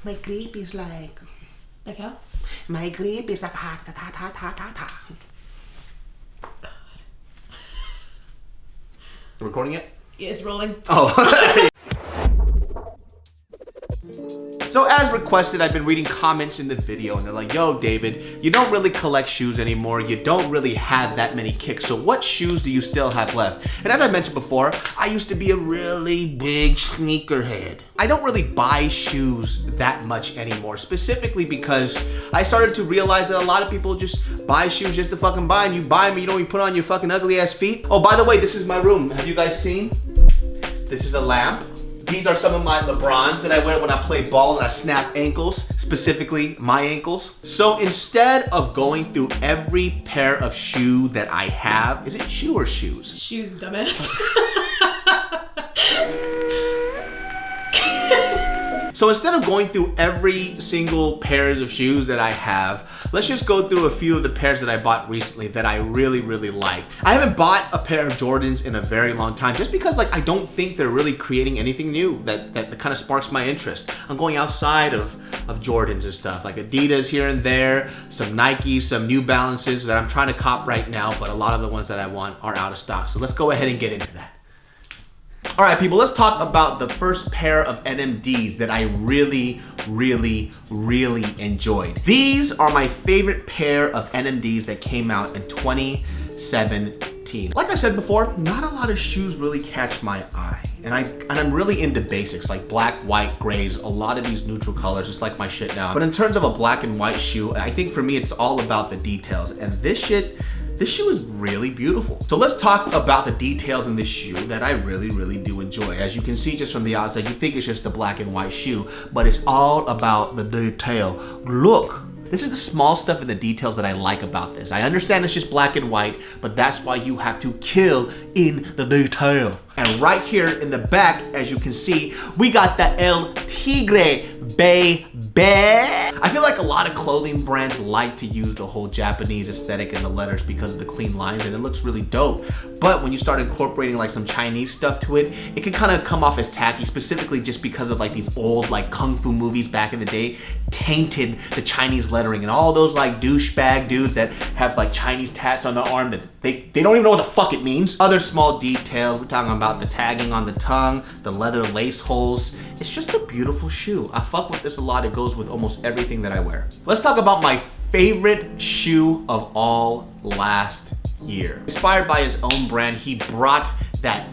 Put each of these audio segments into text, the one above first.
My grip is like... Like how? My grip is like ha ta ta ta ta ta ta. Recording it? Yeah, it's rolling. Oh. So as requested, I've been reading comments in the video and they're like, yo, David, you don't really collect shoes anymore. You don't really have that many kicks. So what shoes do you still have left? And as I mentioned before, I used to be a really big sneakerhead. I don't really buy shoes that much anymore, specifically because I started to realize that a lot of people just buy shoes just to fucking buy them. You buy them, you don't even put on your fucking ugly ass feet. Oh, by the way, this is my room. Have you guys seen? This is a lamp. These are some of my LeBrons that I wear when I play ball and I snap ankles, specifically my ankles. So instead of going through every pair of shoe that I have, is it shoe or shoes? Shoes, dumbass. So instead of going through every single pairs of shoes that I have, let's just go through a few of the pairs that I bought recently that I really, really like. I haven't bought a pair of Jordans in a very long time just because like I don't think they're really creating anything new that kind of sparks my interest. I'm going outside of Jordans and stuff, like Adidas here and there, some Nikes, some New Balances that I'm trying to cop right now, but a lot of the ones that I want are out of stock. So let's go ahead and get into that. All right, people, let's talk about the first pair of NMDs that I really, really, really enjoyed. These are my favorite pair of NMDs that came out in 2017. Like I said before, not a lot of shoes really catch my eye. And I'm really into basics like black, white, grays, a lot of these neutral colors, just like my shit now. But in terms of a black and white shoe, I think for me, it's all about the details. And this shoe is really beautiful. So let's talk about the details in this shoe that I really, really do enjoy. As you can see just from the outside, you think it's just a black and white shoe, but it's all about the detail. Look, this is the small stuff in the details that I like about this. I understand it's just black and white, but that's why you have to kill in the detail. And right here in the back, as you can see, we got the El Tigre baby. I feel like a lot of clothing brands like to use the whole Japanese aesthetic in the letters because of the clean lines and it looks really dope. But when you start incorporating like some Chinese stuff to it, it can kind of come off as tacky, specifically just because of like these old like kung fu movies back in the day tainted the Chinese lettering, and all those like douchebag dudes that have like Chinese tats on the arm that they don't even know what the fuck it means. Other small details, we're talking about the tagging on the tongue, the leather lace holes. It's just a beautiful shoe. I fuck with this a lot. It goes with almost everything that I wear. Let's talk about my favorite shoe of all last year. Inspired by his own brand, he brought that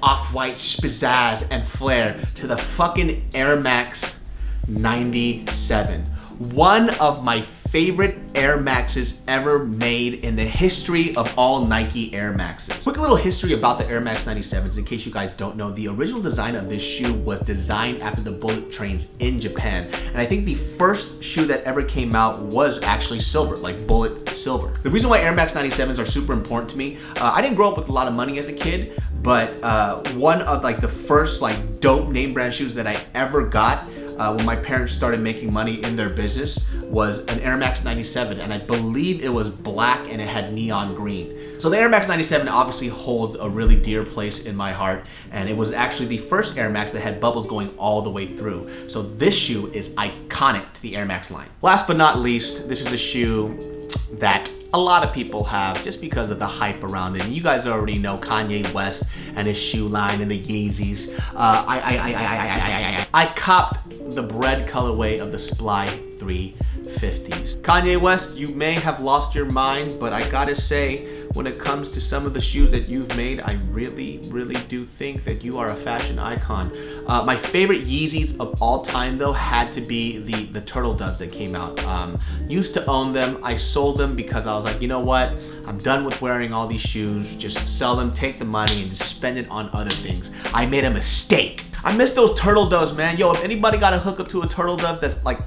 off-white pizzazz and flair to the fucking Air Max 97. One of my favorite Air Maxes ever made in the history of all Nike Air Maxes. Quick little history about the Air Max 97s in case you guys don't know. The original design of this shoe was designed after the bullet trains in Japan. And I think the first shoe that ever came out was actually silver, like bullet silver. The reason why Air Max 97s are super important to me, I didn't grow up with a lot of money as a kid, but one of like the first like dope name brand shoes that I ever got when my parents started making money in their business was an Air Max 97, and I believe it was black and it had neon green. So the Air Max 97 obviously holds a really dear place in my heart, and it was actually the first Air Max that had bubbles going all the way through. So this shoe is iconic to the Air Max line. Last but not least, this is a shoe that a lot of people have just because of the hype around it. And you guys already know Kanye West and his shoe line and the Yeezys. I copped the bread colorway of the Sply 350s. Kanye West, you may have lost your mind, but I gotta say, when it comes to some of the shoes that you've made, I really, really do think that you are a fashion icon. My favorite Yeezys of all time though had to be the Turtle Doves that came out. Used to own them. I sold them because I was like, you know what? I'm done with wearing all these shoes. Just sell them, take the money, and just spend it on other things. I made a mistake. I miss those Turtle Doves, man. Yo, if anybody got a hook up to a Turtle Dove that's like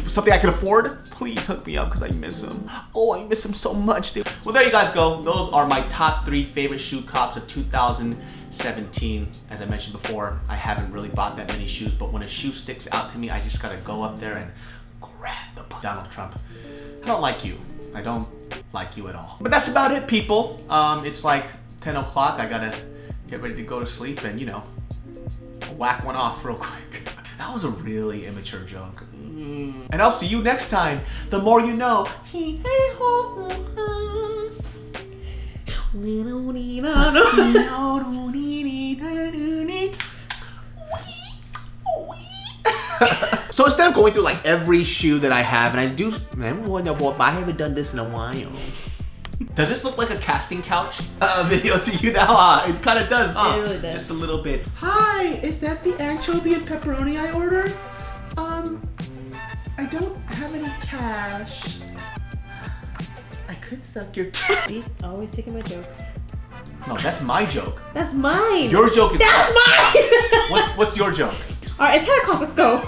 something I can afford, please hook me up because I miss them. Oh, I miss them so much, dude. Well, there you guys go. Those are my top 3 favorite shoe cops of 2017. As I mentioned before, I haven't really bought that many shoes, but when a shoe sticks out to me, I just gotta go up there and grab the Donald Trump. I don't like you. I don't like you at all. But that's about it, people. It's like 10 o'clock. I gotta get ready to go to sleep and, you know, whack one off real quick. That was a really immature joke. And I'll see you next time. The more you know. So instead of going through like every shoe that I have, and I haven't done this in a while. Does this look like a casting couch video to you now? It kind of does, huh? It really does. Just a little bit. Hi, is that the anchovy and pepperoni I ordered? I don't have any cash. I could suck your See, always taking my jokes. No, that's my joke. That's mine. Your joke is That's mine. What's your joke? All right, it's 10 o'clock. Let's go.